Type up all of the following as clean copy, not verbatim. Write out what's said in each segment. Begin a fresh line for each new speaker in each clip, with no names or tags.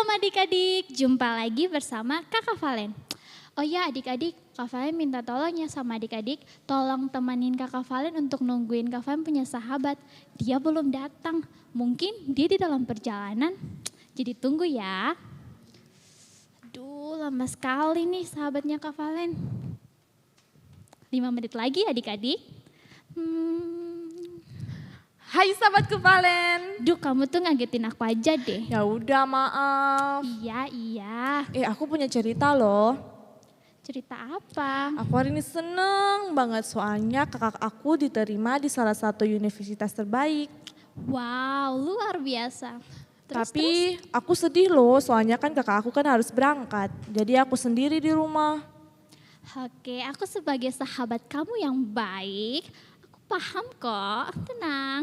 adik-adik, jumpa lagi bersama Kakak Valen. Oh ya adik-adik, Kak Valen minta tolong ya sama adik-adik, tolong temanin Kakak Valen untuk nungguin Kak Valen punya sahabat. Dia belum datang, mungkin dia di dalam perjalanan, jadi tunggu ya. Aduh lama sekali nih sahabatnya Kak Valen. 5 menit lagi adik-adik.
Hai sahabatku Valen.
Duh kamu tuh ngagetin aku aja deh.
Ya udah maaf.
Iya.
Aku punya cerita loh.
Cerita apa?
Aku hari ini seneng banget soalnya kakak aku diterima di salah satu universitas terbaik.
Wow, luar biasa.
Tapi aku sedih loh soalnya kan kakak aku kan harus berangkat. Jadi aku sendiri di rumah.
Oke, aku sebagai sahabat kamu yang baik, aku paham kok, tenang.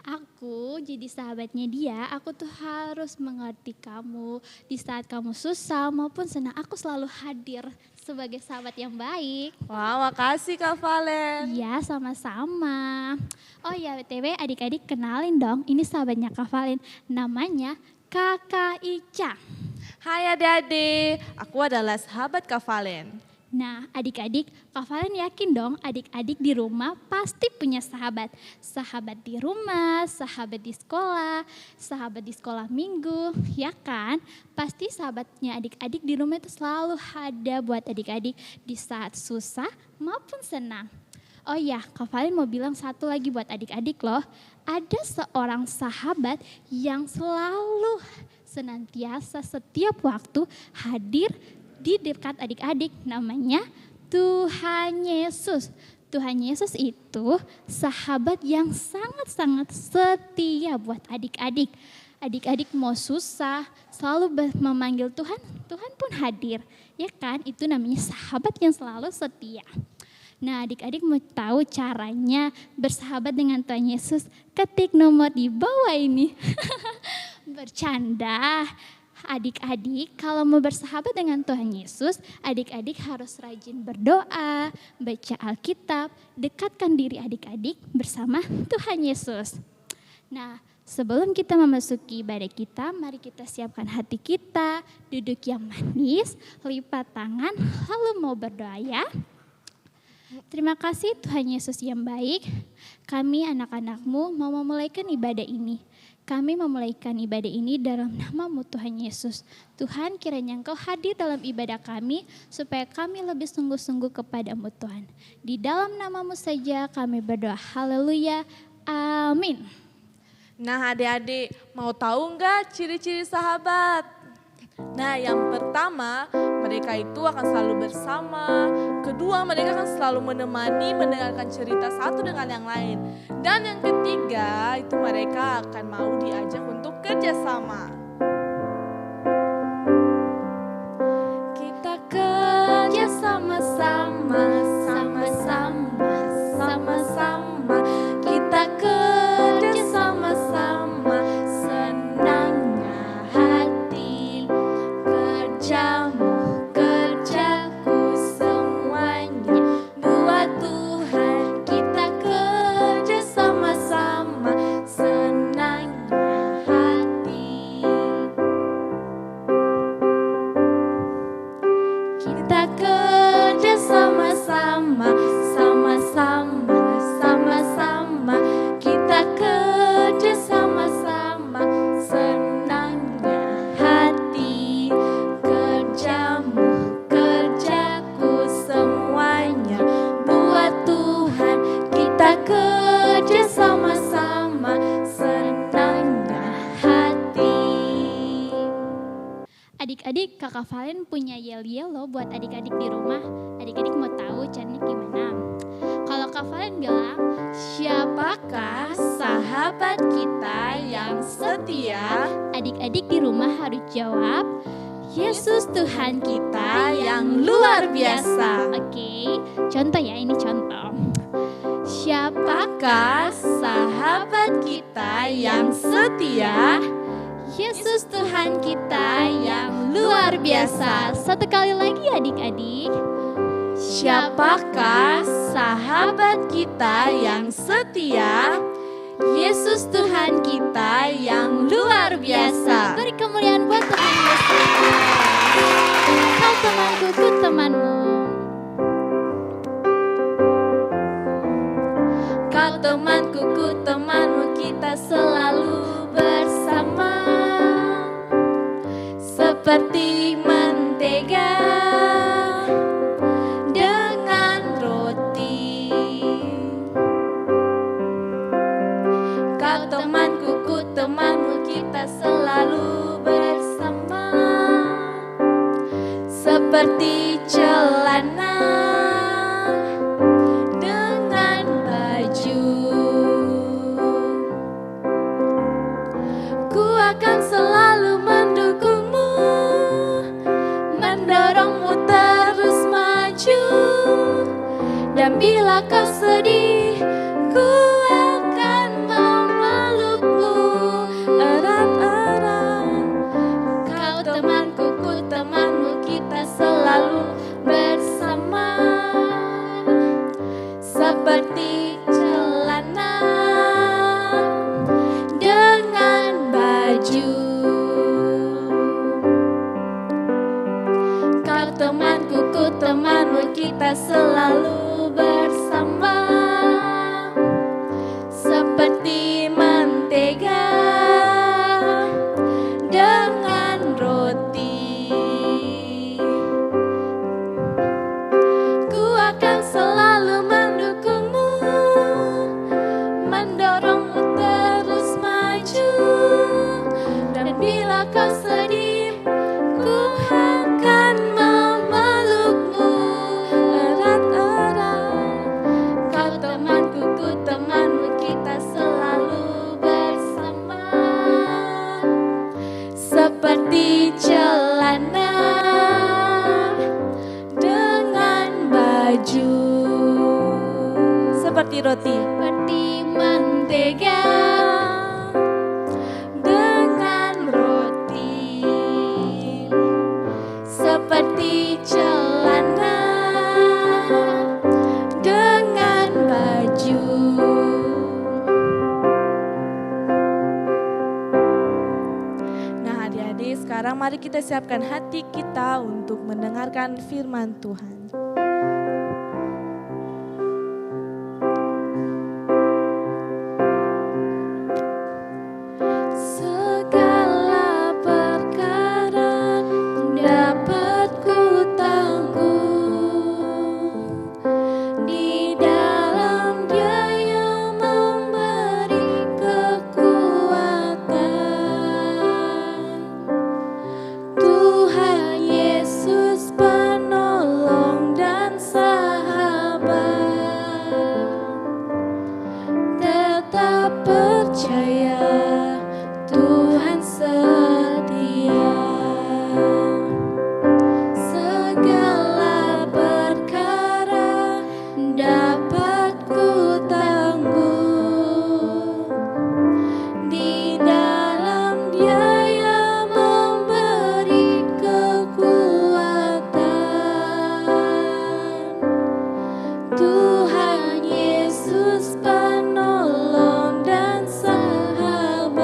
Aku jadi sahabatnya dia, aku tuh harus mengerti kamu. Di saat kamu susah maupun senang, aku selalu hadir sebagai sahabat yang baik.
Wah, makasih Kak Valen.
Iya, sama-sama. Oh ya, BTW adik-adik kenalin dong, ini sahabatnya Kak Valen, namanya Kakak Ica.
Hai adik-adik, aku adalah sahabat Kak Valen.
Nah adik-adik, Kak Valen yakin dong adik-adik di rumah pasti punya sahabat. Sahabat di rumah, sahabat di sekolah minggu, ya kan? Pasti sahabatnya adik-adik di rumah itu selalu ada buat adik-adik di saat susah maupun senang. Oh ya, Kak Valen mau bilang satu lagi buat adik-adik loh. Ada seorang sahabat yang selalu senantiasa setiap waktu hadir di dekat adik-adik, namanya Tuhan Yesus. Tuhan Yesus itu sahabat yang sangat-sangat setia buat adik-adik. Adik-adik mau susah, selalu memanggil Tuhan, Tuhan pun hadir. Ya kan, itu namanya sahabat yang selalu setia. Nah adik-adik mau tahu caranya bersahabat dengan Tuhan Yesus? Ketik nomor di bawah ini. Bercanda. Adik-adik kalau mau bersahabat dengan Tuhan Yesus, adik-adik harus rajin berdoa, baca Alkitab, dekatkan diri adik-adik bersama Tuhan Yesus. Nah, sebelum kita memasuki ibadah kita, mari kita siapkan hati kita, duduk yang manis, lipat tangan, lalu mau berdoa ya. Terima kasih Tuhan Yesus yang baik, kami anak-anak-Mu mau memulaikan ibadah ini. Kami memulaikan ibadah ini dalam nama-Mu Tuhan Yesus. Tuhan kiranya Engkau hadir dalam ibadah kami supaya kami lebih sungguh-sungguh kepada-Mu Tuhan. Di dalam nama-Mu saja kami berdoa. Haleluya. Amin.
Nah adik-adik mau tahu nggak ciri-ciri sahabat? Nah yang pertama mereka itu akan selalu bersama. Kedua mereka akan selalu menemani mendengarkan cerita satu dengan yang lain. Dan yang ketiga itu mereka akan mau diajak untuk kerjasama.
Kita kerja sama-sama, sama-sama, sama-sama. Kita kerja sama-sama, senangnya hati. Kerjamu, kerjaku, semuanya buat Tuhan. Kita kerja sama-sama, senangnya hati. Kita kerja sama-sama, sama-sama, sama-sama. Kita kerja sama-sama, senangnya hati. Kerjamu, kerjaku, semuanya buat Tuhan. Kita kerja sama-sama, senangnya hati. Adik-adik, Kakak Valen punya yel-yel loh buat adik-adik di rumah. Adik-adik mau tahu caranya gimana? Kalau Kak Valen bilang, siapakah sahabat kita yang setia? Adik-adik di rumah harus jawab, Yesus Tuhan kita yang luar biasa. Oke, contoh ya, ini contoh. Siapakah sahabat kita yang setia? Yesus Tuhan kita yang luar biasa. Satu kali lagi adik-adik. Siapakah sahabat kita yang setia? Yesus Tuhan kita yang luar biasa. Beri kemuliaan buat Tuhan Yesus. Kau temanku, ku temanmu. Kau temanku, ku temanmu, kita selalu bersama. Seperti mentega dengan roti. Kau temanku, ku temanmu, kita selalu bersama. Seperti celana dengan baju. Ku akan selalu mendukungmu, mendorongmu terus maju. Dan bila kau sedih, ku akan memelukmu erat-erat. Kau temanku, ku temanmu, kita selalu bersama. Seperti celana dengan baju. Kau temanku, ku temanmu, kita selalu bersama. Seperti mentega dengan roti. Ku akan selalu mendukungmu, mendorongmu terus maju. Dan bila kau sedih, ku akan memelukmu erat-erat. Kau temanku, ku temanmu, kita selalu bersama. Seperti celana dengan baju. Seperti roti. Seperti mentega dengan roti. Seperti celana dengan baju. Nah, adik-adik, sekarang mari kita siapkan hati kita untuk mendengarkan firman Tuhan. Segala perkara dapat ku tanggung di dalam Dia yang memberi kekuatan. Tuhan Yesus penolong dan sahabat. Tetap percaya Tuhan setia. Segala perkara dapat ku tanggung di dalam Dia yang memberi kekuatan. Tuhan Yesus penolong dan sahabat.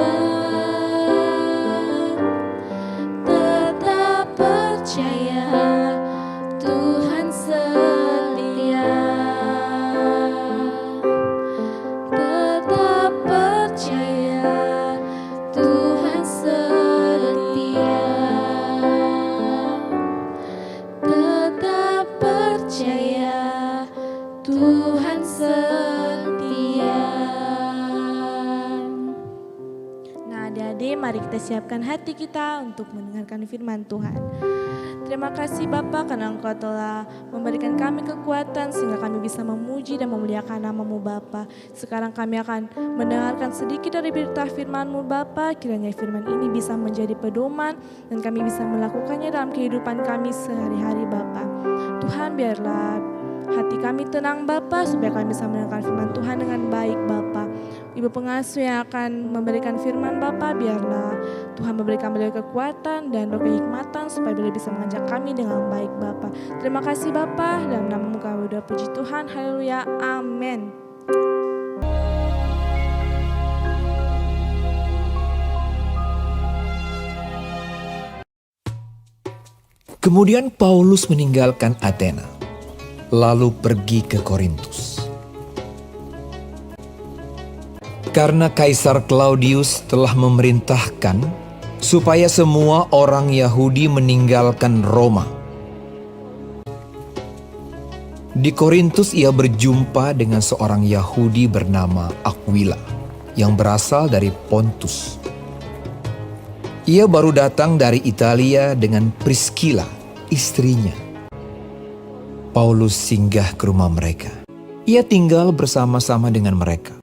Tetap percaya Tuhan setia. Tetap percaya Tuhan setia. Tetap percaya Tuhan setia. Nah, adik-adik, mari kita siapkan hati kita untuk mendengarkan firman Tuhan. Terima kasih Bapa karena Engkau telah memberikan kami kekuatan sehingga kami bisa memuji dan memuliakan nama-Mu Bapa. Sekarang kami akan mendengarkan sedikit dari berita firman-Mu Bapa. Kiranya firman ini bisa menjadi pedoman dan kami bisa melakukannya dalam kehidupan kami sehari-hari Bapa. Tuhan, biarlah hati kami tenang Bapa supaya kami bisa mendengarkan firman Tuhan dengan baik Bapa. Ibu pengasuh yang akan memberikan firman Bapa, biarlah Tuhan memberikan beliau kekuatan dan kehikmatan supaya beliau bisa mengajak kami dengan baik Bapa. Terima kasih Bapa, dalam nama-Mu kami berdoa puji Tuhan. Haleluya. Amin.
Kemudian Paulus meninggalkan Athena, lalu pergi ke Korintus. Karena Kaisar Claudius telah memerintahkan supaya semua orang Yahudi meninggalkan Roma. Di Korintus ia berjumpa dengan seorang Yahudi bernama Aquila yang berasal dari Pontus. Ia baru datang dari Italia dengan Priscilla, istrinya. Paulus singgah ke rumah mereka. Ia tinggal bersama-sama dengan mereka.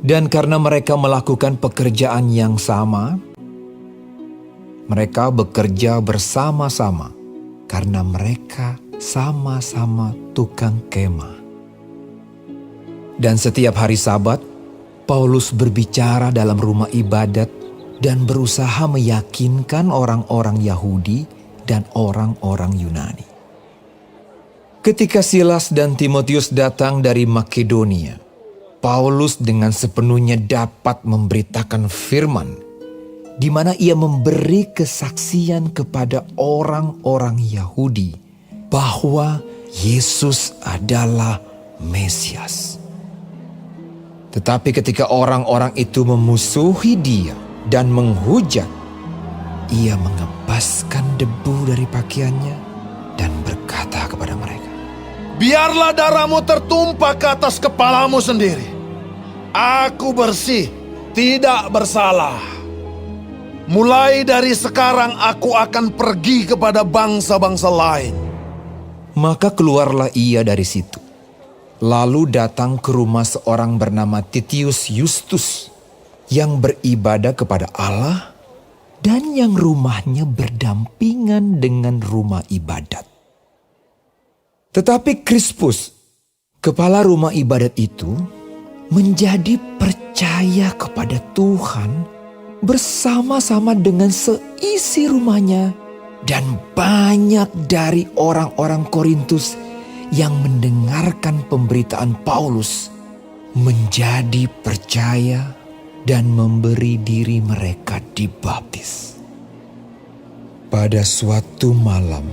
Dan karena mereka melakukan pekerjaan yang sama, mereka bekerja bersama-sama karena mereka sama-sama tukang kemah. Dan setiap hari Sabat, Paulus berbicara dalam rumah ibadat dan berusaha meyakinkan orang-orang Yahudi dan orang-orang Yunani. Ketika Silas dan Timotius datang dari Makedonia, Paulus dengan sepenuhnya dapat memberitakan firman, di mana ia memberi kesaksian kepada orang-orang Yahudi bahwa Yesus adalah Mesias. Tetapi ketika orang-orang itu memusuhi dia dan menghujat, ia mengebaskan debu dari pakaiannya dan berkata kepada mereka,
"Biarlah darahmu tertumpah ke atas kepalamu sendiri. Aku bersih, tidak bersalah. Mulai dari sekarang aku akan pergi kepada bangsa-bangsa lain."
Maka keluarlah ia dari situ, lalu datang ke rumah seorang bernama Titius Justus yang beribadah kepada Allah dan yang rumahnya berdampingan dengan rumah ibadat. Tetapi Krispus, kepala rumah ibadat itu, menjadi percaya kepada Tuhan bersama-sama dengan seisi rumahnya. Dan banyak dari orang-orang Korintus yang mendengarkan pemberitaan Paulus menjadi percaya dan memberi diri mereka dibaptis. Pada suatu malam,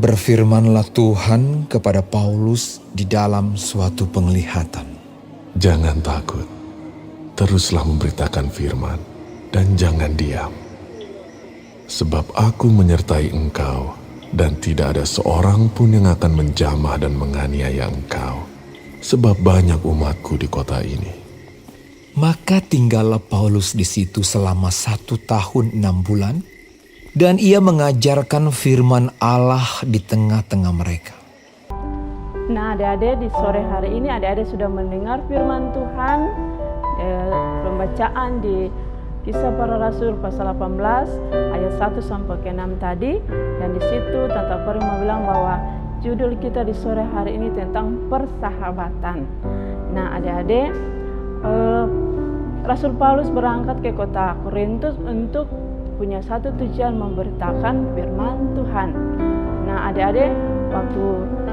berfirmanlah Tuhan kepada Paulus di dalam suatu penglihatan.
Jangan takut, teruslah memberitakan firman dan jangan diam. Sebab aku menyertai engkau dan tidak ada seorang pun yang akan menjamah dan menganiaya engkau. Sebab banyak umatku di kota ini.
Maka tinggallah Paulus di situ selama 1 tahun 6 bulan. Dan ia mengajarkan firman Allah di tengah-tengah mereka.
Nah, adik-adik, di sore hari ini adik-adik sudah mendengar firman Tuhan, pembacaan di Kisah Para Rasul pasal 18 ayat 1 sampai ke 6 tadi. Dan di situ Tante Kori mau bilang bahwa judul kita di sore hari ini tentang persahabatan. Nah, adik-adik, Rasul Paulus berangkat ke kota Korintus untuk punya satu tujuan, memberitakan firman Tuhan. Nah, adik-adik, waktu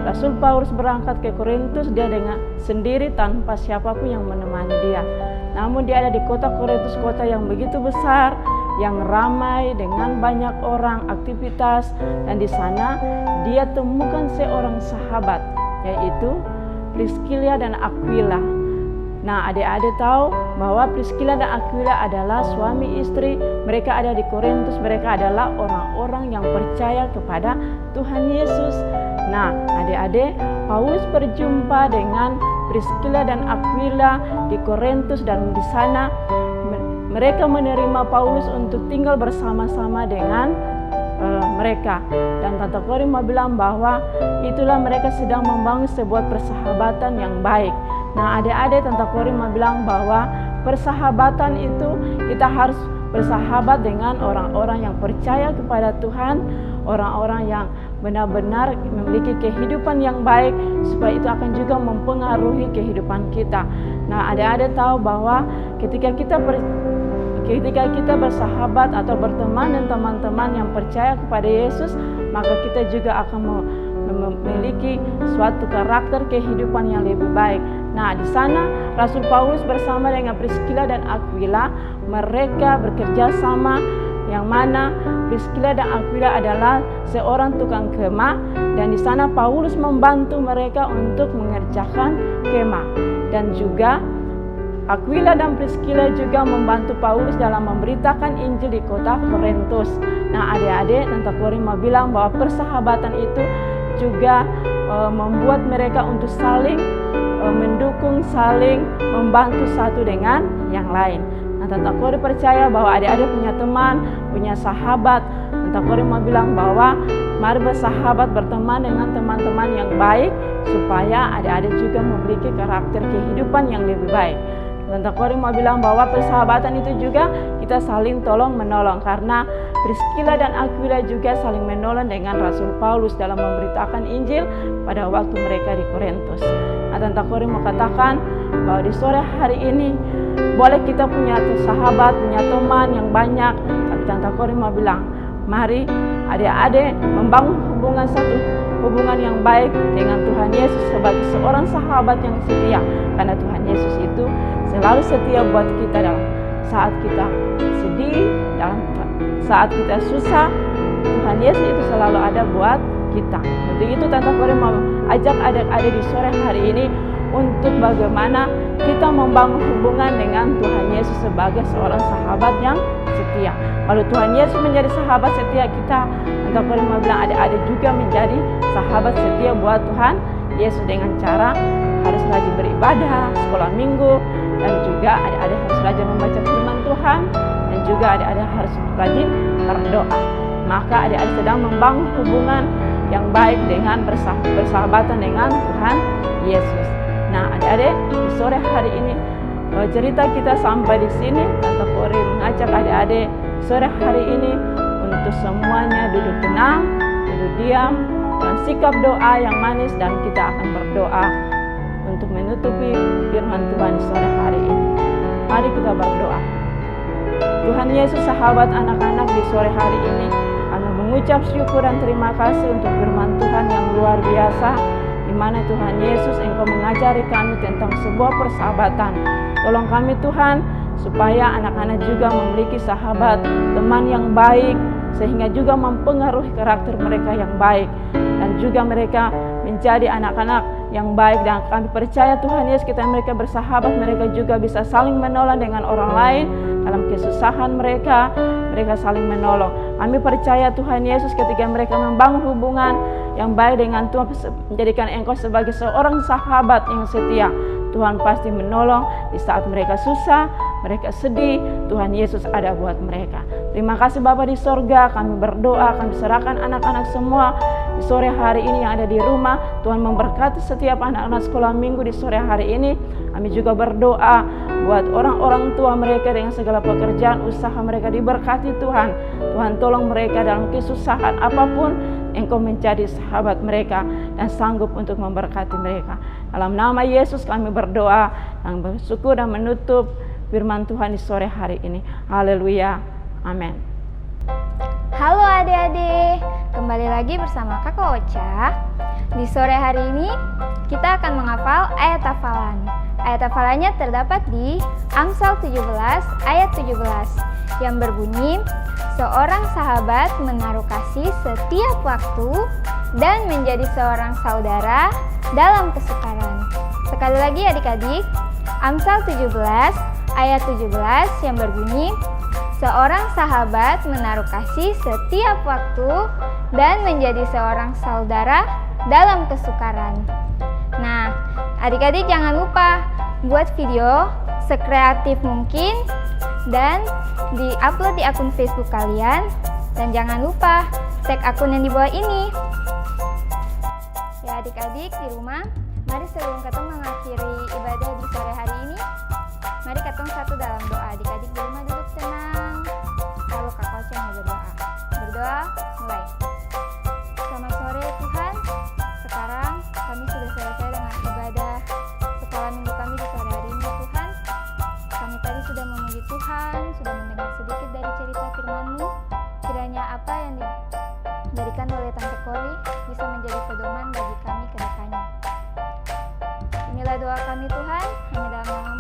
Rasul Paulus berangkat ke Korintus, dia dengan sendiri tanpa siapapun yang menemani dia. Namun dia ada di kota Korintus, kota yang begitu besar, yang ramai dengan banyak orang, aktivitas. Dan di sana dia temukan seorang sahabat, yaitu Priscilla dan Aquila. Nah, adik-adik tahu bahwa Priscilla dan Aquila adalah suami istri. Mereka ada di Korintus, mereka adalah orang-orang yang percaya kepada Tuhan Yesus. Nah, adik-adik, Paulus berjumpa dengan Priscilla dan Aquila di Korintus, dan di sana mereka menerima Paulus untuk tinggal bersama-sama dengan mereka. Dan Tante Kori mau bilang bahwa itulah mereka sedang membangun sebuah persahabatan yang baik. Nah, adik-adik, Tante Kori mau bilang bahwa persahabatan itu kita harus bersahabat dengan orang-orang yang percaya kepada Tuhan, orang-orang yang benar-benar memiliki kehidupan yang baik, supaya itu akan juga mempengaruhi kehidupan kita. Nah, adik-adik tahu bahwa ketika kita bersahabat atau berteman dengan teman-teman yang percaya kepada Yesus, maka kita juga akan memiliki suatu karakter kehidupan yang lebih baik. Nah, di sana Rasul Paulus bersama dengan Priscilla dan Aquila, mereka bekerja sama yang mana Priscilla dan Aquila adalah seorang tukang kemah, dan di sana Paulus membantu mereka untuk mengerjakan kemah. Dan juga Aquila dan Priscilla juga membantu Paulus dalam memberitakan Injil di kota Korintus. Nah, adik-adik, Tante Kori mau bilang bahwa persahabatan itu juga membuat mereka untuk saling mendukung, saling membantu satu dengan yang lain. Nah, Tante Kori percaya bahwa adik-adik punya teman, punya sahabat. Tante Kori mau bilang bahwa mari bersahabat, berteman dengan teman-teman yang baik, supaya adik-adik juga memiliki karakter kehidupan yang lebih baik. Tante Kori mau bilang bahwa persahabatan itu juga kita saling tolong menolong, karena Priscilla dan Aquila juga saling menolong dengan Rasul Paulus dalam memberitakan Injil pada waktu mereka di Korintus. Nah, Tante Kori mau katakan bahwa di sore hari ini boleh kita punya sahabat, punya teman yang banyak, tapi Tante Kori mau bilang, mari adik-adik membangun hubungan yang baik dengan Tuhan Yesus sebagai seorang sahabat yang setia, karena Tuhan Yesus itu selalu setia buat kita dalam saat kita sedih, dalam saat kita susah. Tuhan Yesus itu selalu ada buat kita. Untuk itu Tante Kori mau ajak adik-adik di sore hari ini untuk bagaimana kita membangun hubungan dengan Tuhan Yesus sebagai seorang sahabat yang setia. Kalau Tuhan Yesus menjadi sahabat setia kita, Tante Kori mau bilang adik-adik juga menjadi sahabat setia buat Tuhan Yesus dengan cara harus rajin beribadah, sekolah minggu, dan juga adik-adik harus rajin membaca firman Tuhan, dan juga adik-adik harus rajin berdoa. Maka adik-adik sedang membangun hubungan yang baik dengan bersahabatan dengan Tuhan Yesus. Nah, adik-adik, di sore hari ini cerita kita sampai di sini. Tante Kori mengajak adik-adik sore hari ini untuk semuanya duduk tenang, duduk diam, dan sikap doa yang manis, dan kita akan berdoa untuk menutupi firman Tuhan di sore hari ini. Mari kita berdoa. Tuhan Yesus, sahabat anak-anak, di sore hari ini kami mengucap syukur dan terima kasih untuk firman Tuhan yang luar biasa, di mana Tuhan Yesus Engkau mengajari kami tentang sebuah persahabatan. Tolong kami Tuhan, supaya anak-anak juga memiliki sahabat, teman yang baik, sehingga juga mempengaruhi karakter mereka yang baik, dan juga mereka menjadi anak-anak yang baik. Dan kami percaya Tuhan Yesus, kita mereka bersahabat, mereka juga bisa saling menolong dengan orang lain dalam kesusahan mereka saling menolong. Kami percaya Tuhan Yesus, ketika mereka membangun hubungan yang baik dengan Tuhan, menjadikan Engkau sebagai seorang sahabat yang setia, Tuhan pasti menolong di saat mereka susah, mereka sedih. Tuhan Yesus ada buat mereka. Terima kasih Bapa di sorga. Kami berdoa, kami serahkan anak-anak semua di sore hari ini yang ada di rumah. Tuhan memberkati setiap anak-anak sekolah minggu di sore hari ini. Kami juga berdoa buat orang-orang tua mereka dengan segala pekerjaan usaha mereka, diberkati Tuhan. Tuhan tolong mereka dalam kesusahan apapun. Engkau menjadi sahabat mereka dan sanggup untuk memberkati mereka. Dalam nama Yesus kami berdoa dan bersyukur dan menutup firman Tuhan di sore hari ini. Haleluya. Amin.
Halo adik-adik, kembali lagi bersama Kakak Ocha. Di sore hari ini kita akan menghafal ayat hafalan. Ayat hafalannya terdapat di Amsal 17 ayat 17 yang berbunyi, seorang sahabat menaruh kasih setiap waktu dan menjadi seorang saudara dalam kesukaran. Sekali lagi adik-adik, Amsal 17 ayat 17 yang berbunyi, seorang sahabat menaruh kasih setiap waktu dan menjadi seorang saudara dalam kesukaran. Nah, adik-adik jangan lupa buat video sekreatif mungkin dan di-upload di akun Facebook kalian, dan jangan lupa tag akun yang di bawah ini. Ya adik-adik di rumah, mari sebelum kita mengakhiri ibadah di sore hari ini, mari kita satu dalam doa. Adik-adik di rumah duduk tenang, lalu Kakak Ocha mau berdoa. Berdoa, mulai. Selamat sore Tuhan, sekarang kami sudah selesai dengan ibadah sekolah minggu kami di sore hari ini Tuhan. Kami tadi sudah memuji Tuhan, sudah mendengar sedikit dari cerita firman-Mu. Kiranya apa yang diberikan oleh Tante Kori bisa menjadi pedoman bagi kami ke depannya. Inilah doa kami Tuhan, hanya dalam nama